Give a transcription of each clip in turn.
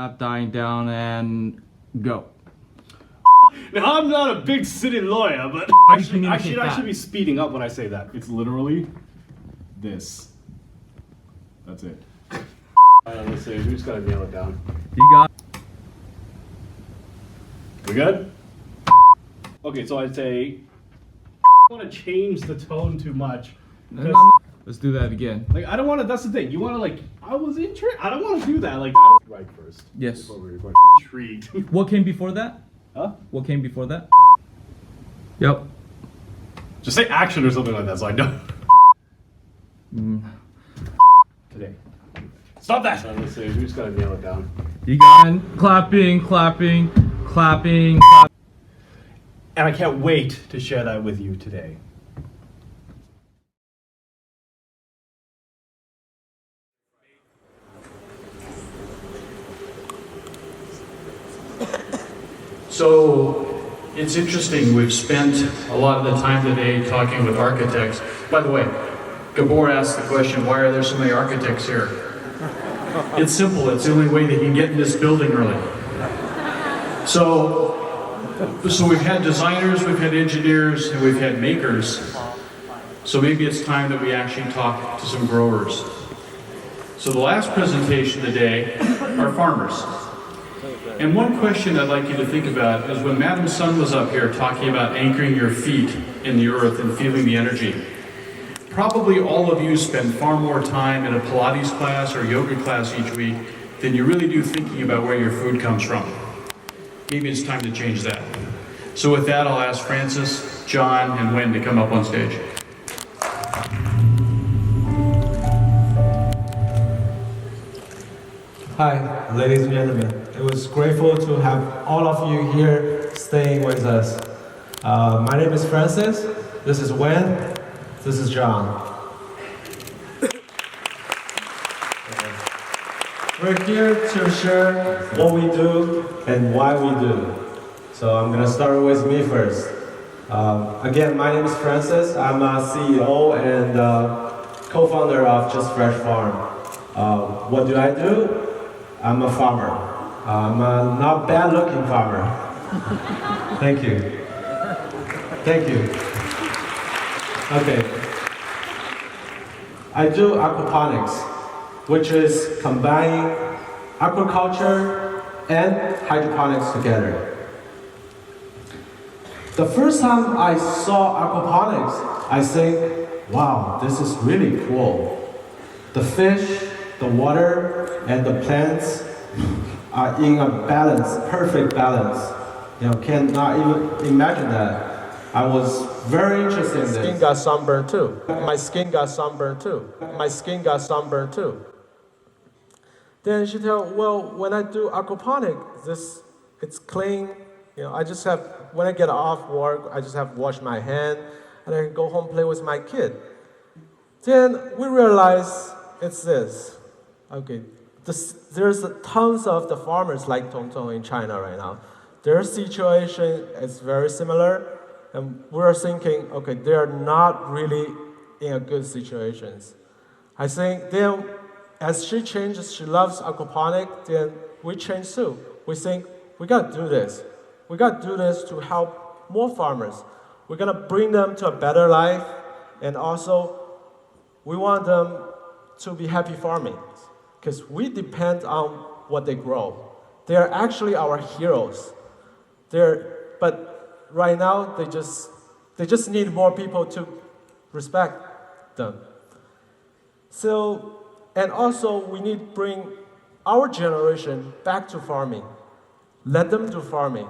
clap, dying down, and go. Now, I'm not a big city lawyer, but I should be speeding up when I say that. It's literally this. That's it. Let's see. We just gotta nail it down. You got. We good? Okay, so I'd say I don't want to change the tone too much. Let's do that again. Like, I don't want to. That's the thing. You want to like. I was intrigued. I don't want to do that. Like, I don't. Right first. Yes. Before we record. Intrigued. What came before that? Huh? What came before that? Yep. Just say action or something like that, so I know. Today. Stop that! Let's see. We just gotta nail it down. You got clapping, clapping, clapping. And I can't wait to share that with you today. So it's interesting, we've spent a lot of the time today talking with architects. By the way, Gabor asked the question, why are there so many architects here? It's simple, it's the only way they can get in this building early. So we've had designers, we've had engineers, and we've had makers. So maybe it's time that we actually talk to some growers. So the last presentation today are farmers. And one question I'd like you to think about is when Madam Sun was up here talking about anchoring your feet in the earth and feeling the energy. Probably all of you spend far more time in a Pilates class or yoga class each week than you really do thinking about where your food comes from. Maybe it's time to change that. So with that, I'll ask Francis, John, and Wen to come up on stage. Hi, ladies and gentlemen. It was grateful to have all of you here staying with us. My name is Francis. This is Wen. This is John. We're here to share what we do and why we do. So I'm gonna start with me first. Again, my name is Francis. I'm a CEO and co-founder of Just Fresh Farm. What do I do? I'm a farmer. I'm a not bad-looking farmer. Thank you. Thank you. Okay. I do aquaponics, which is combining aquaculture and hydroponics together. The first time I saw aquaponics, I think, wow, this is really cool. The fish, the water, and the plants are in a balance, perfect balance. You know, cannot even imagine that. I was very interested in this. My skin got sunburned too. My skin got sunburned too. My skin got sunburned too. Then she told, well, when I do aquaponic, it's clean. You know, I just have, when I get off work, I just have to wash my hand and I can go home play with my kid. Then we realized it's this. Okay, there's tons of the farmers like Tong Tong in China right now. Their situation is very similar. And we're thinking, okay, they're not really in a good situation. I think then, as she changes, she loves aquaponic, then we change too. We think, we gotta do this. We gotta do this to help more farmers. We're gonna bring them to a better life, and also, we want them to be happy farming, because we depend on what they grow. They're actually our heroes. But right now, they just need more people to respect them. So, and also we need to bring our generation back to farming. Let them do farming,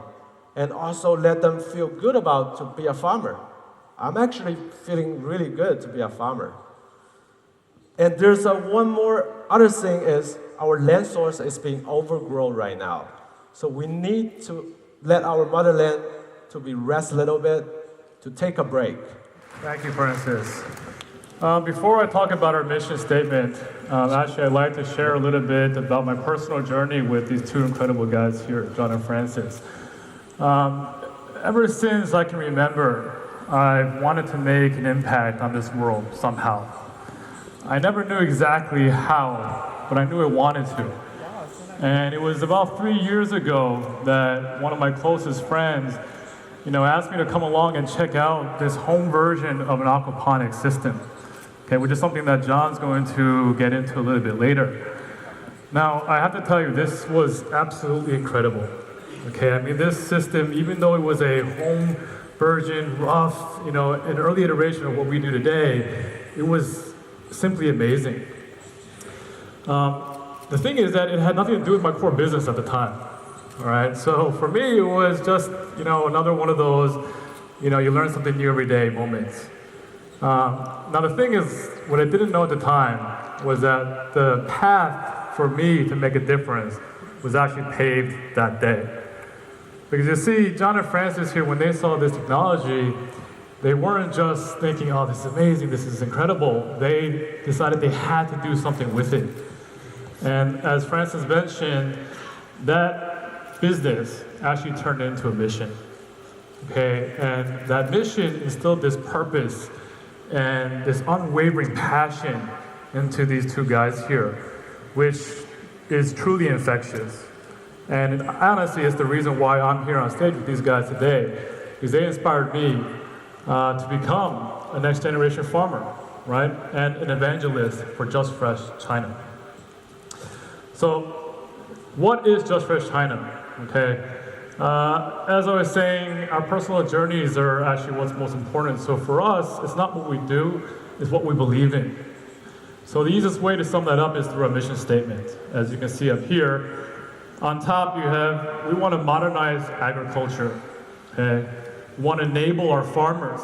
and also let them feel good about to be a farmer. I'm actually feeling really good to be a farmer. And there's one more other thing is our land source is being overgrown right now. So we need to let our motherland to be rest a little bit, to take a break. Thank you, Francis. Before I talk about our mission statement, actually I'd like to share a little bit about my personal journey with these two incredible guys here, John and Francis. Ever since I can remember, I wanted to make an impact on this world somehow. I never knew exactly how, but I knew I wanted to. And it was about 3 years ago that one of my closest friends, asked me to come along and check out this home version of an aquaponics system, okay, which is something that John's going to get into a little bit later. Now, I have to tell you, this was absolutely incredible. Okay, I mean, this system, even though it was a home version, rough, an early iteration of what we do today, it was simply amazing. The thing is that it had nothing to do with my core business at the time. All right, so for me, it was just, another one of those, you learn something new every day moments. Now, the thing is, what I didn't know at the time was that the path for me to make a difference was actually paved that day. Because you see, John and Francis here, when they saw this technology, they weren't just thinking, oh, this is amazing, this is incredible. They decided they had to do something with it. And as Francis mentioned, that business actually turned into a mission. Okay, and that mission instilled this purpose and this unwavering passion into these two guys here, which is truly infectious. And honestly, it's the reason why I'm here on stage with these guys today, because they inspired me to become a next generation farmer, right? And an evangelist for Just Fresh China. So, what is Just Fresh China? Okay, as I was saying, our personal journeys are actually what's most important. So for us, it's not what we do, it's what we believe in. So the easiest way to sum that up is through our mission statement. As you can see up here, on top you have, we want to modernize agriculture. Okay? We want to enable our farmers.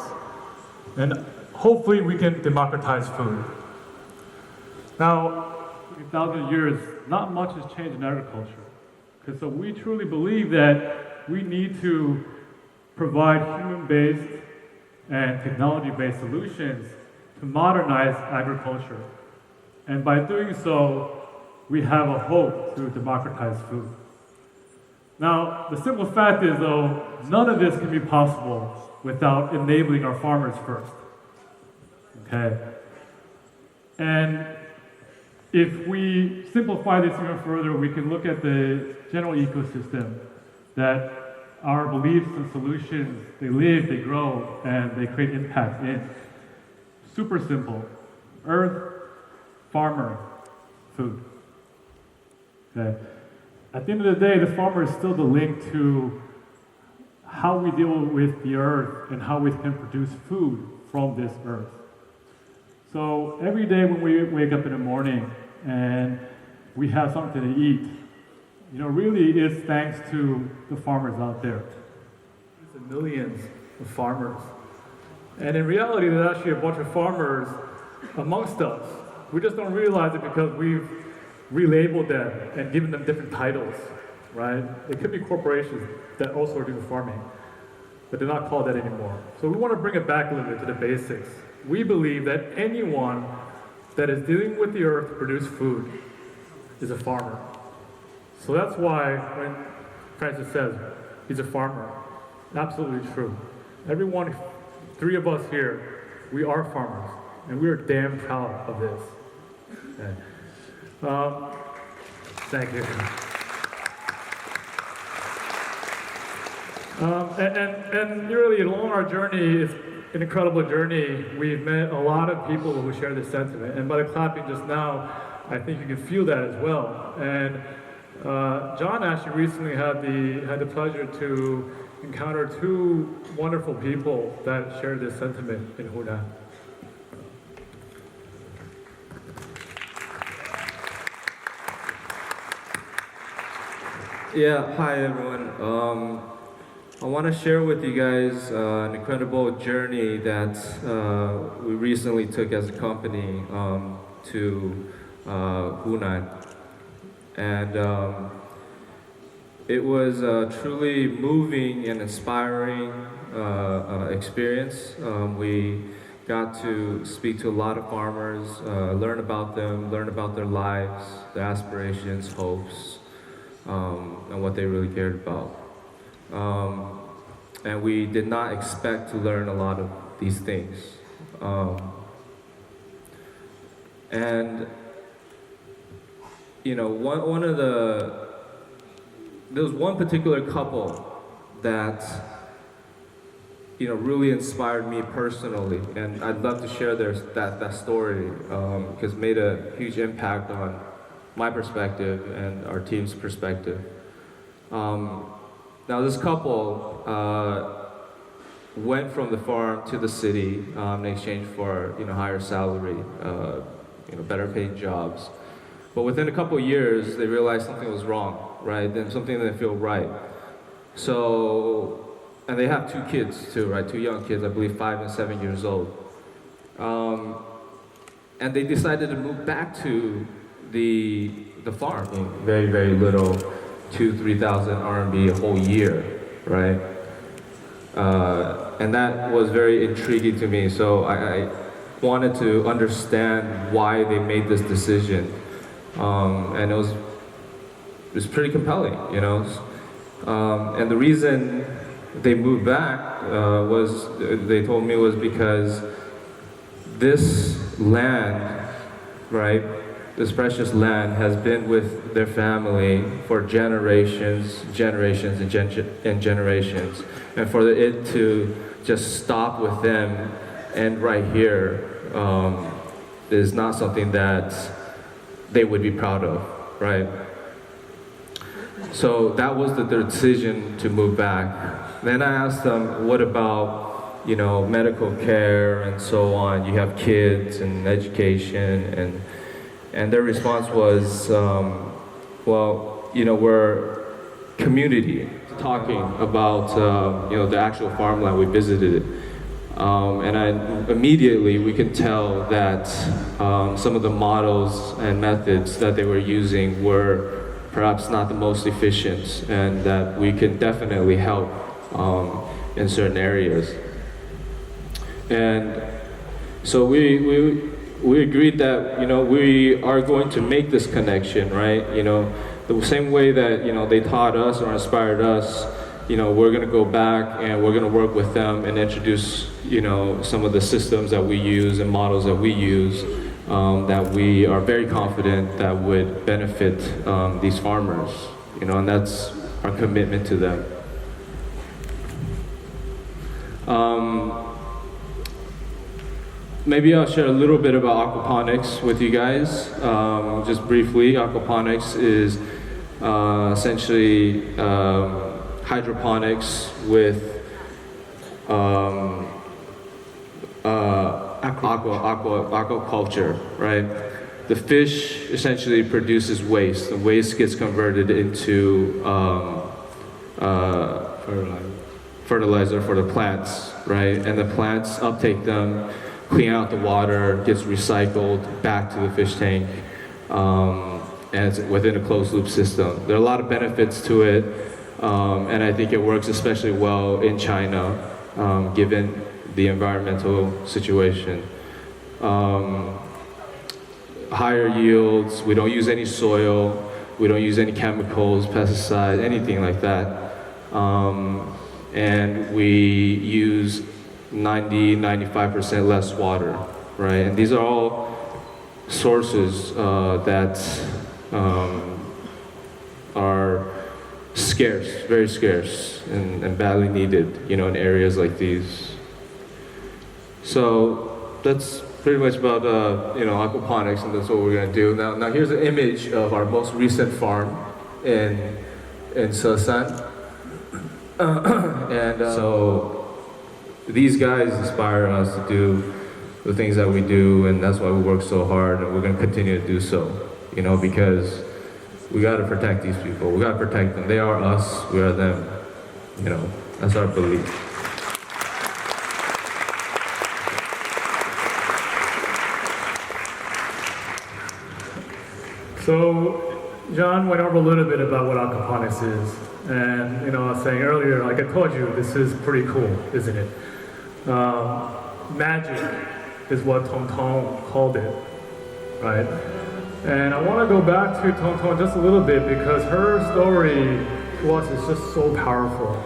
And hopefully we can democratize food. Now, in 1,000 years, not much has changed in agriculture. Okay, so we truly believe that we need to provide human-based and technology-based solutions to modernize agriculture. And by doing so, we have a hope to democratize food. Now, the simple fact is, though, none of this can be possible without enabling our farmers first. Okay? And if we simplify this even further, we can look at the general ecosystem that our beliefs and solutions, they live, they grow, and they create impact in. Super simple. Earth, farmer, food. Okay. At the end of the day, the farmer is still the link to how we deal with the earth and how we can produce food from this earth. So every day when we wake up in the morning and we have something to eat, really it's thanks to the farmers out there. There's millions of farmers. And in reality, there's actually a bunch of farmers amongst us. We just don't realize it because we've relabeled them and given them different titles, right? It could be corporations that also are doing farming, but they're not called that anymore. So we want to bring it back a little bit to the basics. We believe that anyone that is dealing with the earth to produce food is a farmer. So that's why when Francis says he's a farmer, absolutely true. Everyone, 3 of us here, we are farmers, and we are damn proud of this. Okay. Thank you. And really, along our journey, it's an incredible journey. We've met a lot of people who share this sentiment, and by the clapping just now, I think you can feel that as well. And John actually recently had the pleasure to encounter 2 wonderful people that share this sentiment in Hunan. Yeah, hi everyone. I want to share with you guys an incredible journey that we recently took as a company to Hunan. And it was a truly moving and inspiring experience. We got to speak to a lot of farmers, learn about them, learn about their lives, their aspirations, hopes, and what they really cared about. And we did not expect to learn a lot of these things. And one of the there was one particular couple that really inspired me personally, and I'd love to share that story because it made a huge impact on my perspective and our team's perspective. Now this couple went from the farm to the city in exchange for higher salary, better paying jobs. But within a couple of years, they realized something was wrong, right? Then something didn't feel right. So, and they have 2 kids too, right? 2 young kids, I believe 5 and 7 years old. And they decided to move back to the farm. Very, very little, 2,000-3,000 RMB a whole year, right? And that was very intriguing to me. So I wanted to understand why they made this decision. And it was pretty compelling, And the reason they moved back they told me was because this land, right, this precious land has been with their family for generations, and generations. And for it to just stop with them and right here is not something that they would be proud of, right? So that was their decision to move back. Then I asked them, what about medical care and so on? You have kids and education, and their response was, well, we're community, talking about the actual farmland we visited. And immediately we could tell that some of the models and methods that they were using were perhaps not the most efficient, and that we can definitely help in certain areas. And so we agreed that we are going to make this connection, right? The same way that they taught us or inspired us. We're going to go back and we're going to work with them and introduce, some of the systems that we use and models that we use that we are very confident that would benefit these farmers, and that's our commitment to them. Maybe I'll share a little bit about aquaponics with you guys. Just briefly, aquaponics is essentially hydroponics with aquaculture, right? The fish essentially produces waste. The waste gets converted into fertilizer for the plants, right? And the plants uptake them, clean out the water, gets recycled back to the fish tank, and it's within a closed loop system. There are a lot of benefits to it, and I think it works especially well in China, given the environmental situation. Higher yields, we don't use any soil, we don't use any chemicals, pesticides, anything like that. And we use 95% less water, right? And these are all sources that are scarce, very scarce, and badly needed, in areas like these. So that's pretty much about aquaponics, and that's what we're gonna do. Now here's an image of our most recent farm in Sesan. And so these guys inspire us to do the things that we do, and that's why we work so hard, and we're going to continue to do so, because we got to protect these people. We got to protect them. They are us, we are them. That's our belief. So, John went over a little bit about what aquaponics is. And, I was saying earlier, like I told you, this is pretty cool, isn't it? Magic is what Tong Tong called it, right? And I want to go back to Tong Tong just a little bit because her story to us is just so powerful.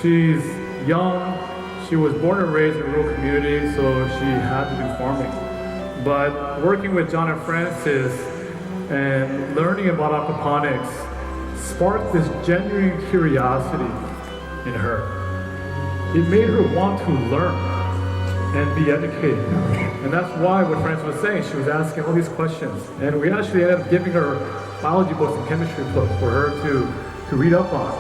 She's young, she was born and raised in a rural community, so she had to do farming. But working with John and Francis and learning about aquaponics sparked this genuine curiosity in her. It made her want to learn and be educated. And that's why what Frances was saying, she was asking all these questions. And we actually ended up giving her biology books and chemistry books for her to read up on.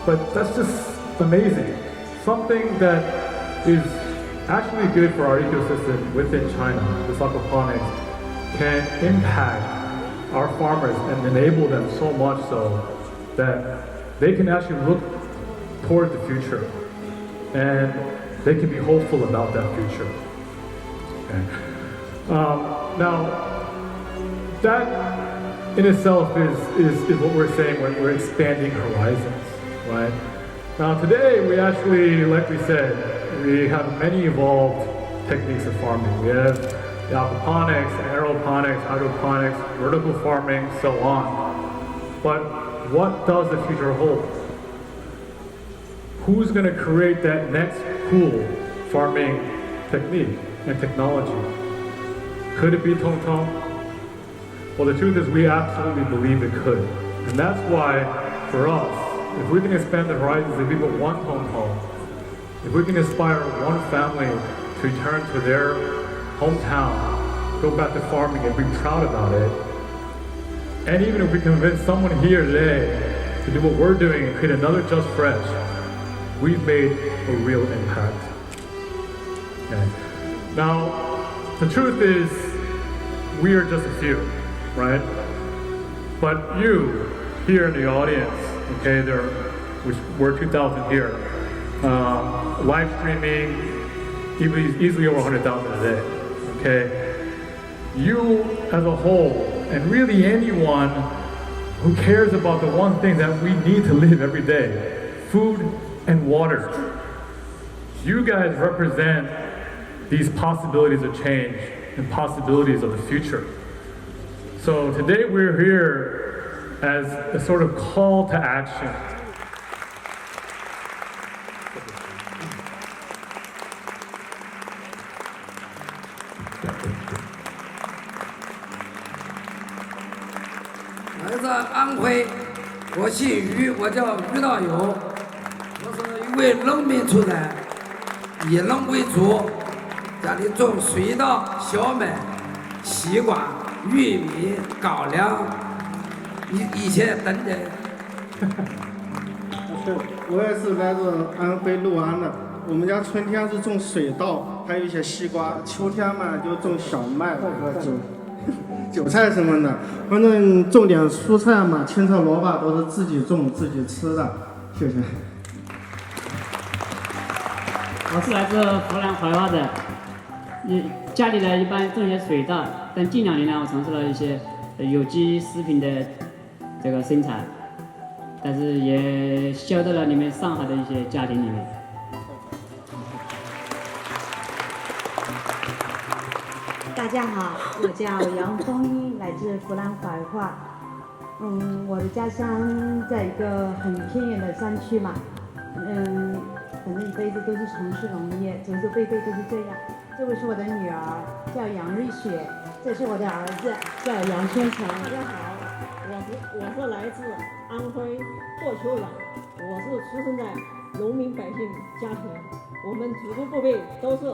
But that's just amazing. Something that is actually good for our ecosystem within China, this aquaponics, can impact our farmers and enable them so much so that they can actually look toward the future and they can be hopeful about that future. Okay. Now, that in itself is what we're saying when we're expanding horizons, right? Now today, we actually, like we said, we have many evolved techniques of farming. We have the aquaponics, aeroponics, hydroponics, vertical farming, so on. But what does the future hold? Who's going to create that next cool farming technique and technology? Could it be Tong Tong? Well, the truth is we absolutely believe it could. And that's why, for us, if we can expand the horizons, if we put one Tong Tong, if we can inspire one family to return to their hometown, go back to farming and be proud about it, and even if we convince someone here today to do what we're doing and create another Just Fresh, we've made a real impact. Okay. Now, the truth is, we are just a few, right? But you, here in the audience, okay, which we're 2,000 here, live streaming, easily over 100,000 a day, okay? You as a whole, and really anyone who cares about the one thing that we need to live every day, food and water. You guys represent these possibilities of change and possibilities of the future. So today we're here as a sort of call to action.来自安徽，我姓于，我叫于道友。我是一位农民出身，以农为主，家里种水稻、小麦、西瓜、玉米、高粱，一切等等。我也是来自安徽六安的。我们家春天是种水稻，还有一些西瓜；秋天嘛就种小麦和韭菜什么的。反正种点蔬菜嘛，青菜、萝卜都是自己种自己吃的。谢谢。我是来自湖南怀化的，家里呢一般种些水稻，但近2年呢，我从事了一些有机食品的这个生产，但是也销到了你们上海的一些家庭里面。大家好，我叫杨风一，来自湖南怀化。我的家乡在一个很偏远的山区嘛，反正一辈子都是从事农业，祖祖辈辈都是这样。这位是我的女儿，叫杨瑞雪，这是我的儿子，叫杨宣成。大家好，我是来自安徽霍丘县，我是出生在农民百姓家庭，我们祖祖辈辈都是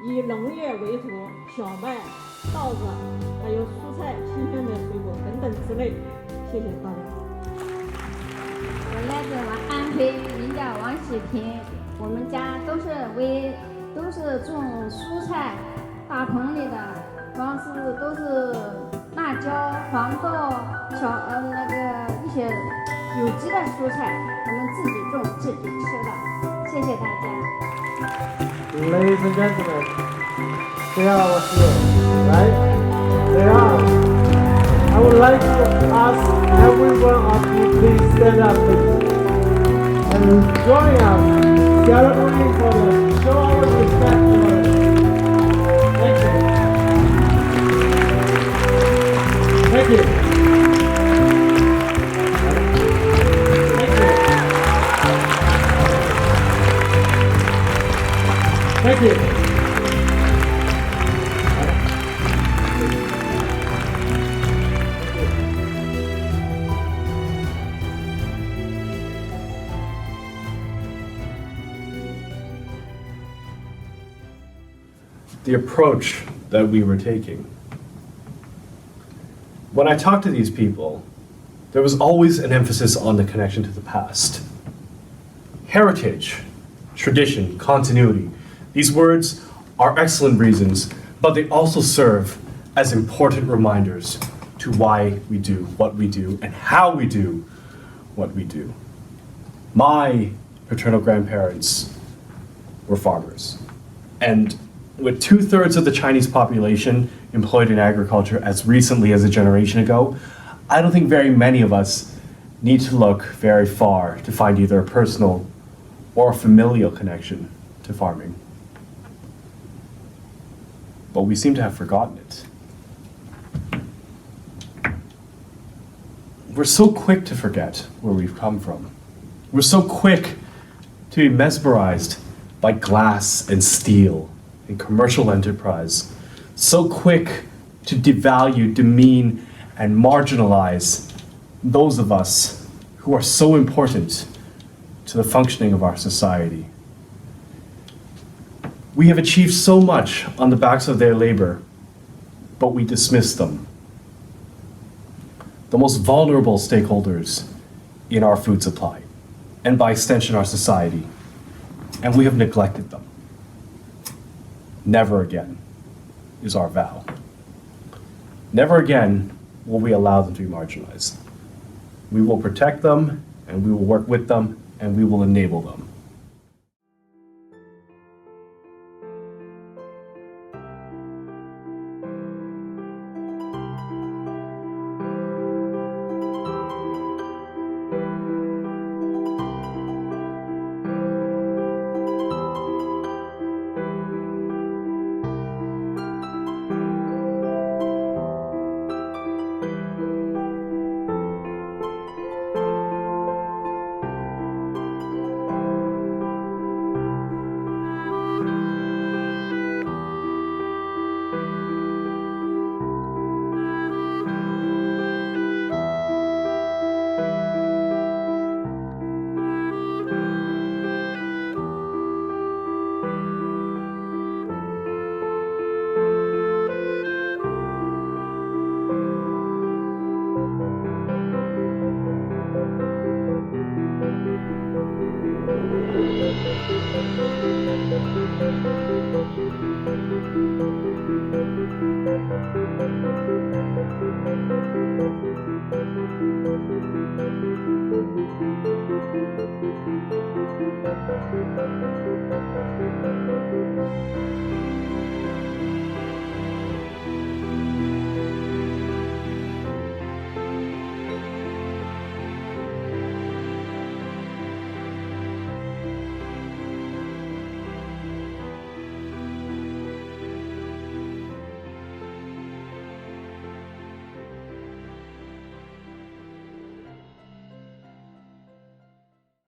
以农业为主，小麦、稻子，还有蔬菜、新鲜的水果等等之类。谢谢大家。我来自安徽，名叫王喜平。我们家都是种蔬菜，大棚里的，光是都是辣椒、黄豆、一些有机的蔬菜，我们自己种自己吃的。谢谢大家。Ladies and gentlemen, they are our heroes, right? They are. I would like to ask everyone of you, please stand up, please, and join us celebrating for them. Show our respect for them. Thank you. Thank you. Thank you. Thank you. the approach that we were taking. When I talked to these people, there was always an emphasis on the connection to the past. Heritage, tradition, continuity. These words are excellent reasons, but they also serve as important reminders to why we do what we do and how we do what we do. My paternal grandparents were farmers, and with 2/3 of the Chinese population employed in agriculture as recently as a generation ago, I don't think very many of us need to look very far to find either a personal or a familial connection to farming. But we seem to have forgotten it. We're so quick to forget where we've come from. We're so quick to be mesmerized by glass and steel and commercial enterprise. So quick to devalue, demean, and marginalize those of us who are so important to the functioning of our society. We have achieved so much on the backs of their labor, but we dismiss them. The most vulnerable stakeholders in our food supply, and by extension our society, and we have neglected them. Never again is our vow. Never again will we allow them to be marginalized. We will protect them, and we will work with them, and we will enable them.